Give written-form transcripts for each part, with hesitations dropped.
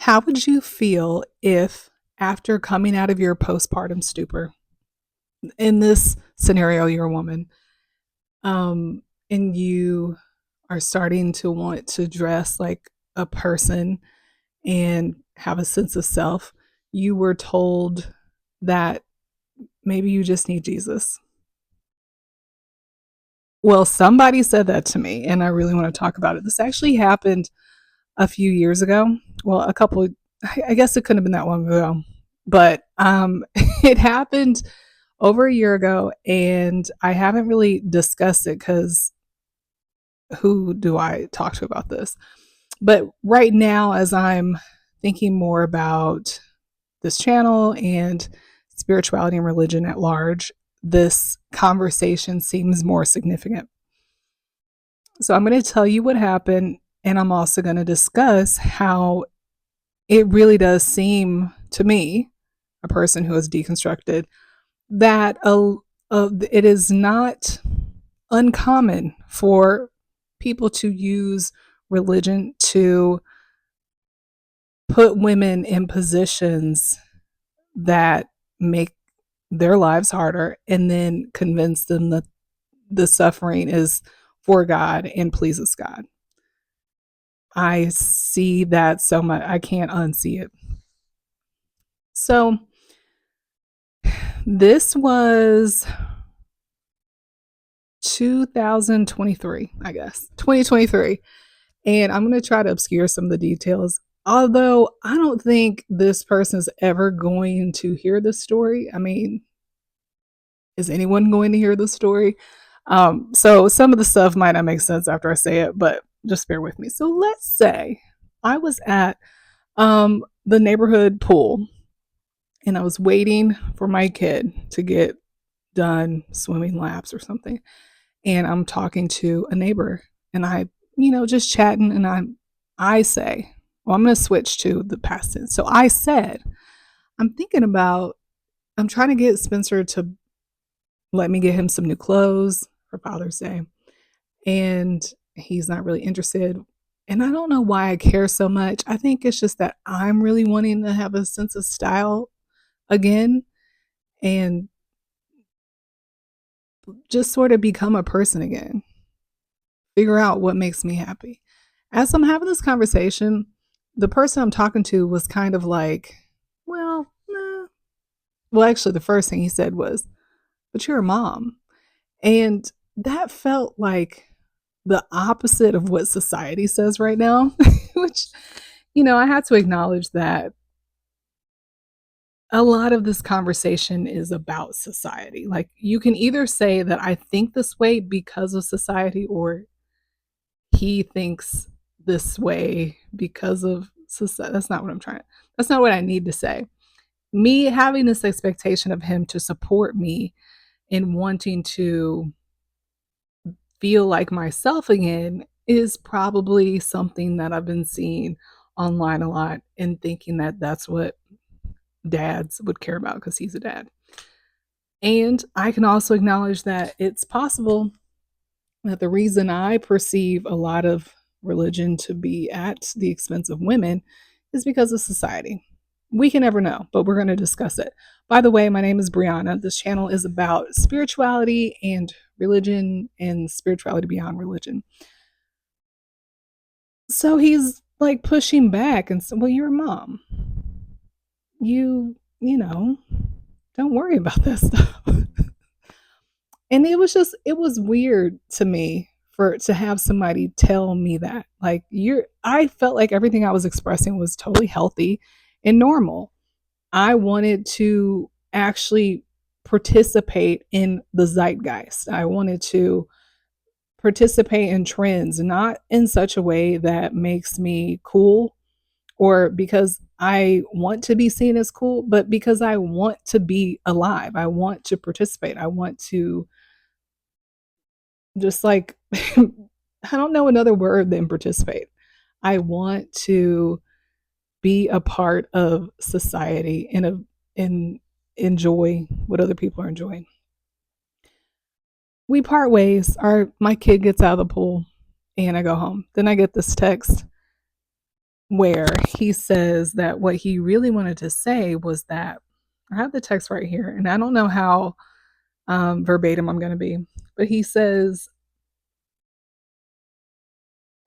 How would you feel if, after coming out of your postpartum stupor, in this scenario, you're a woman, and you are starting to want to dress like a person and have a sense of self, you were told that maybe you just need Jesus? Well, somebody said that to me, and I really want to talk about it. This actually happened a few years ago. Well, I guess it couldn't have been that long ago, but it happened over a year ago, and I haven't really discussed it because who do I talk to about this? But right now, as I'm thinking more about this channel and spirituality and religion at large, this conversation seems more significant. So I'm going to tell you what happened, and I'm also going to discuss how it really does seem to me, a person who has deconstructed, that it is not uncommon for people to use religion to put women in positions that make their lives harder and then convince them that the suffering is for God and pleases God. I see that so much. I can't unsee it. So this was 2023, I guess. 2023. And I'm going to try to obscure some of the details. Although I don't think this person is ever going to hear this story. I mean, is anyone going to hear the story? So some of the stuff might not make sense after I say it, but just bear with me. So let's say I was at the neighborhood pool and I was waiting for my kid to get done swimming laps or something. And I'm talking to a neighbor and just chatting. And I say, well, I'm going to switch to the past tense. So I said, I'm trying to get Spencer to let me get him some new clothes for Father's Day. And he's not really interested. And I don't know why I care so much. I think it's just that I'm really wanting to have a sense of style again and just sort of become a person again. Figure out what makes me happy. As I'm having this conversation, the person I'm talking to was kind of like, well, nah. Well, actually, the first thing he said was, but you're a mom. And that felt like the opposite of what society says right now, which, I had to acknowledge that a lot of this conversation is about society. Like, you can either say that I think this way because of society, or he thinks this way because of society. That's not what I need to say. Me having this expectation of him to support me in wanting to feel like myself again is probably something that I've been seeing online a lot and thinking that that's what dads would care about because he's a dad. And I can also acknowledge that it's possible that the reason I perceive a lot of religion to be at the expense of women is because of society. We can never know, but we're going to discuss it. By the way, my name is Brianna. This channel is about spirituality and religion and spirituality beyond religion. So he's like pushing back and saying, well, you're a mom. You don't worry about that stuff. And it was weird to me to have somebody tell me that. Like, I felt like everything I was expressing was totally healthy and normal. I wanted to actually participate in the zeitgeist. I wanted to participate in trends, not in such a way that makes me cool or because I want to be seen as cool, but because I want to be alive. I want to participate. I want to just like, I don't know another word than participate. I want to be a part of society and enjoy what other people are enjoying. We part ways. My kid gets out of the pool and I go home. Then I get this text. where he says that what he really wanted to say was that I have the text right here, and I don't know how verbatim I'm going to be, but he says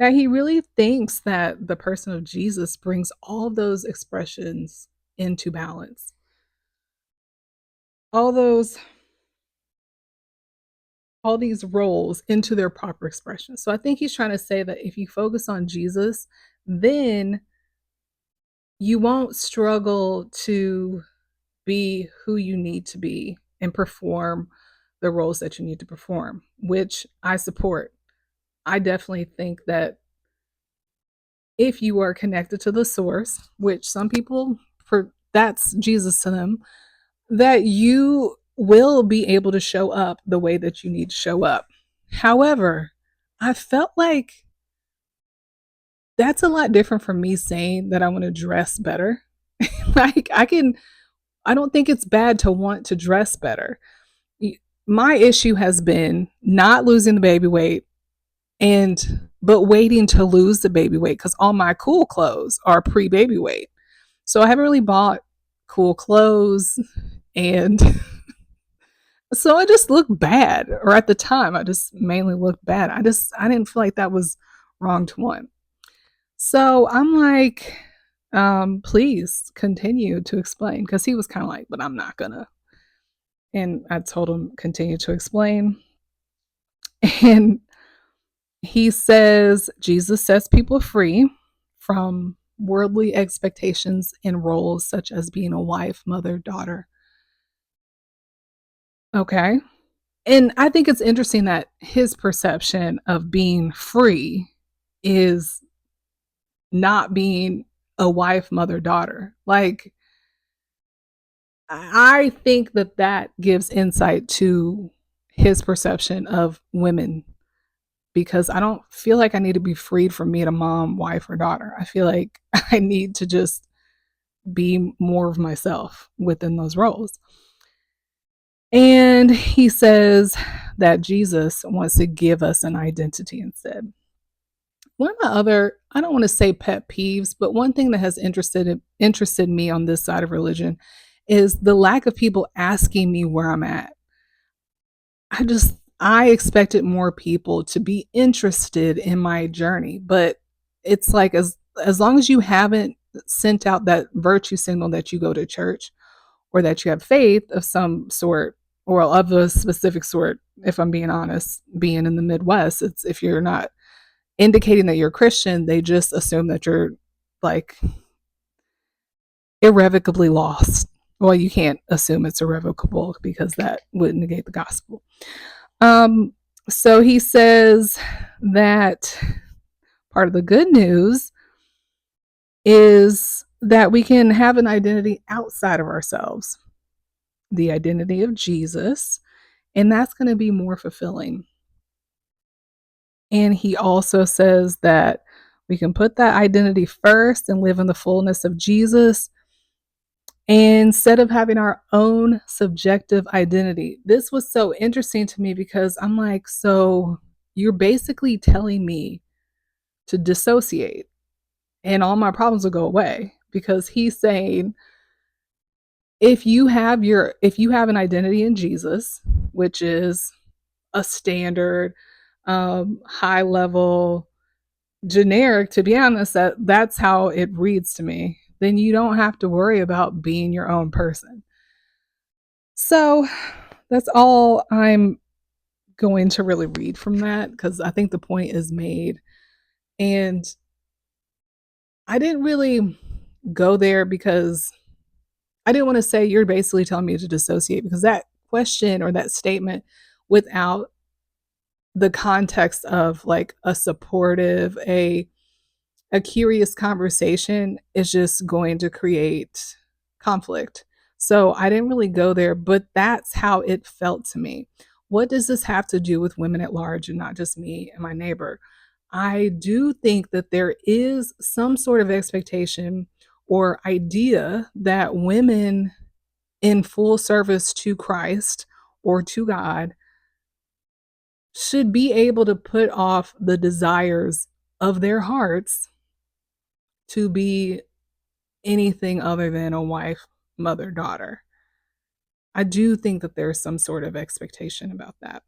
that he really thinks that the person of Jesus brings all those expressions into balance, all those, all these roles into their proper expression. So I think he's trying to say that if you focus on Jesus, then you won't struggle to be who you need to be and perform the roles that you need to perform, which I support. I definitely think that if you are connected to the source, which some people, for that's Jesus to them, that you will be able to show up the way that you need to show up. However, I felt like that's a lot different from me saying that I want to dress better. Like I don't think it's bad to want to dress better. My issue has been not losing the baby weight and but waiting to lose the baby weight because all my cool clothes are pre-baby weight. So I haven't really bought cool clothes, and so I just look bad. Or at the time I just mainly looked bad. I didn't feel like that was wrong to want. So I'm like, please continue to explain, because he was kind of like, but I'm not gonna. And I told him continue to explain. And he says Jesus sets people free from worldly expectations and roles such as being a wife, mother, daughter. Okay. And I think it's interesting that his perception of being free is not being a wife, mother, daughter. Like, I think that that gives insight to his perception of women, because I don't feel like I need to be freed from being a mom, wife, or daughter. I feel like I need to just be more of myself within those roles. And he says that Jesus wants to give us an identity instead. One of my other, I don't want to say pet peeves, but one thing that has interested me on this side of religion is the lack of people asking me where I'm at. I expected more people to be interested in my journey, but it's like as long as you haven't sent out that virtue signal that you go to church or that you have faith of some sort or of a specific sort, if I'm being honest, being in the Midwest, it's if you're not indicating that you're a Christian, they just assume that you're like irrevocably lost. Well, you can't assume it's irrevocable because that would negate the gospel. Um, so he says that part of the good news is that we can have an identity outside of ourselves, the identity of Jesus, and that's going to be more fulfilling. And he also says that we can put that identity first and live in the fullness of Jesus instead of having our own subjective identity. This was so interesting to me because I'm like, so you're basically telling me to dissociate and all my problems will go away, because he's saying if you have an identity in Jesus, which is a standard high level generic, to be honest, that's how it reads to me, then you don't have to worry about being your own person. So that's all I'm going to really read from that, because I think the point is made. And I didn't really go there because I didn't want to say you're basically telling me to dissociate, because that question or that statement without the context of like a supportive, a curious conversation is just going to create conflict. So I didn't really go there, but that's how it felt to me. What does this have to do with women at large and not just me and my neighbor? I do think that there is some sort of expectation or idea that women in full service to Christ or to God should be able to put off the desires of their hearts to be anything other than a wife, mother, daughter. I do think that there's some sort of expectation about that.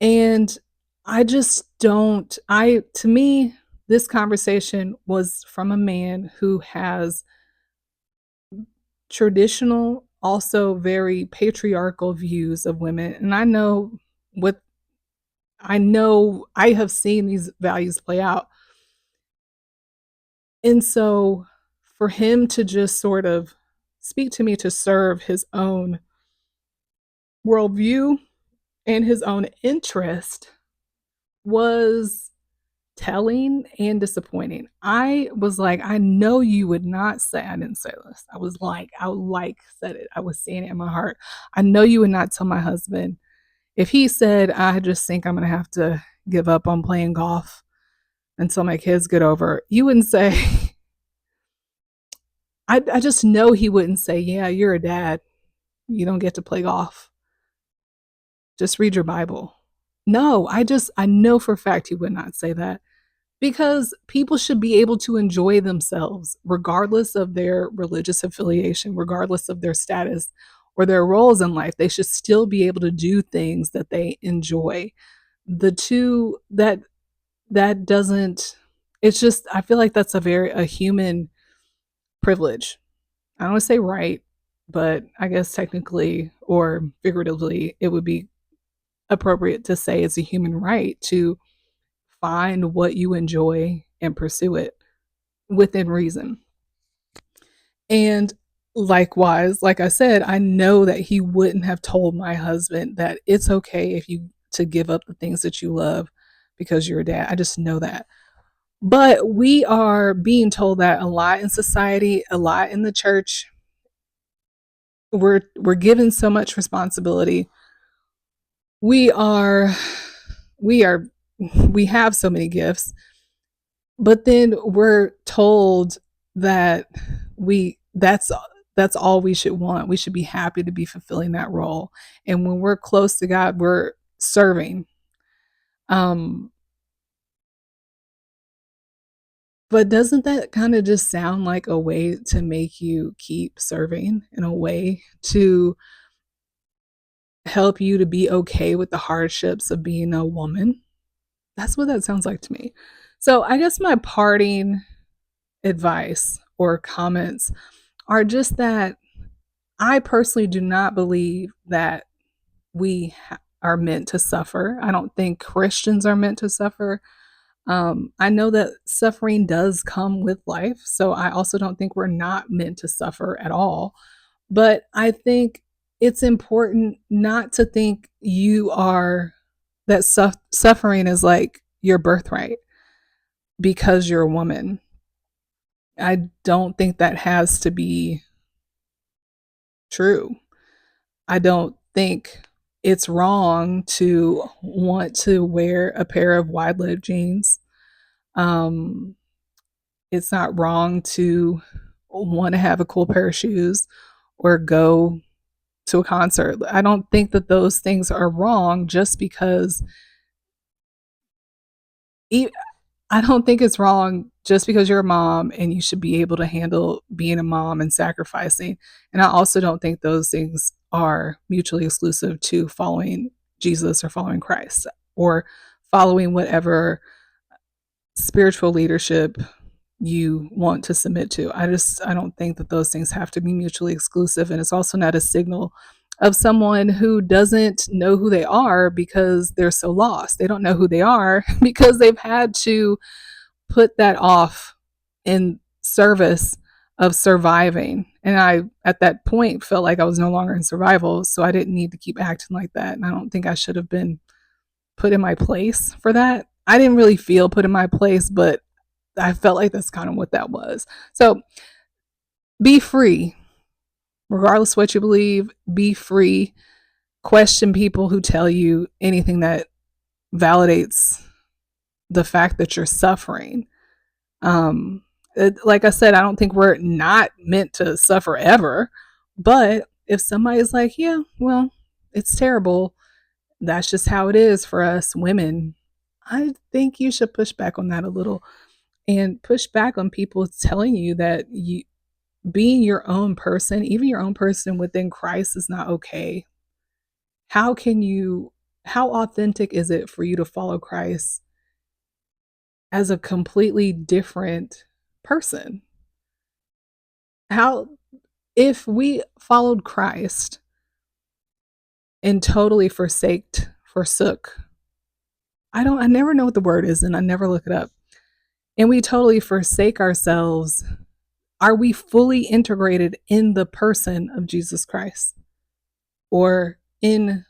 And I just don't I to me, this conversation was from a man who has traditional, also very patriarchal views of women, and what I know I have seen these values play out. And so for him to just sort of speak to me to serve his own worldview and his own interest was telling and disappointing. I was like, "I know you would not say" I didn't say this. I like said it. I was saying it in my heart. "I know you would not tell my husband if he said, 'I just think I'm gonna have to give up on playing golf until my kids get over,' you wouldn't say." I just know he wouldn't say, "Yeah, you're a dad. You don't get to play golf. Just read your Bible." No, I know for a fact he would not say that. Because people should be able to enjoy themselves regardless of their religious affiliation, regardless of their status or their roles in life. They should still be able to do things that they enjoy. The two that doesn't it's just I feel like that's a human privilege. I don't want to say right, but I guess technically or figuratively it would be appropriate to say it's a human right to find what you enjoy and pursue it within reason. And likewise, like I said, I know that he wouldn't have told my husband that it's okay if you to give up the things that you love because you're a dad. I just know that. But we are being told that a lot in society, a lot in the church. We're given so much responsibility. We are we are we have so many gifts. But then we're told that we that's all we should want. We should be happy to be fulfilling that role. And when we're close to God, we're serving. Um, but doesn't that kind of just sound like a way to make you keep serving in a way to help you to be okay with the hardships of being a woman? That's what that sounds like to me. So I guess my parting advice or comments are just that I personally do not believe that are meant to suffer. I don't think Christians are meant to suffer. I know that suffering does come with life, so I also don't think we're not meant to suffer at all. But I think it's important not to think suffering is like your birthright because you're a woman. I don't think that has to be true. I don't think it's wrong to want to wear a pair of wide leg jeans. Um, it's not wrong to want to have a cool pair of shoes or go to a concert. I don't think that those things are wrong just because e- I don't think it's wrong just because you're a mom and you should be able to handle being a mom and sacrificing. And I also don't think those things are mutually exclusive to following Jesus or following Christ or following whatever spiritual leadership you want to submit to. I don't think that those things have to be mutually exclusive. And it's also not a signal of someone who doesn't know who they are because they're so lost. They don't know who they are because they've had to put that off in service of surviving. And I, at that point, felt like I was no longer in survival. So I didn't need to keep acting like that. And I don't think I should have been put in my place for that. I didn't really feel put in my place, but I felt like that's kind of what that was. So be free, regardless of what you believe, be free. Question people who tell you anything that validates the fact that you're suffering. Like I said, I don't think we're not meant to suffer ever. But if somebody's like, yeah, well, it's terrible, that's just how it is for us women, I think you should push back on that a little. and push back on people telling you that being your own person, even your own person within Christ, is not okay. How can you, how authentic is it for you to follow Christ as a completely different person? How, if we followed Christ and totally forsook, I never know what the word is and I never look it up. And we totally forsake ourselves, are we fully integrated in the person of Jesus Christ or in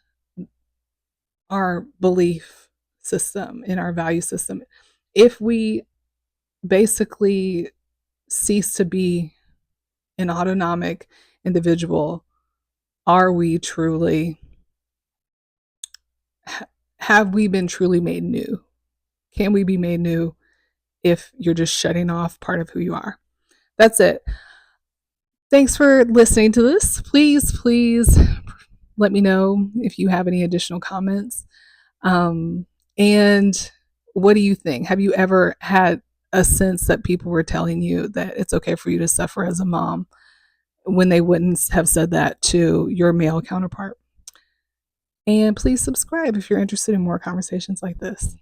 our belief system, in our value system? If we basically cease to be an autonomic individual, are we truly, have we been truly made new? Can we be made new if you're just shutting off part of who you are? That's it. Thanks for listening to this. Please let me know if you have any additional comments. And what do you think? Have you ever had a sense that people were telling you that it's okay for you to suffer as a mom when they wouldn't have said that to your male counterpart? And please subscribe if you're interested in more conversations like this.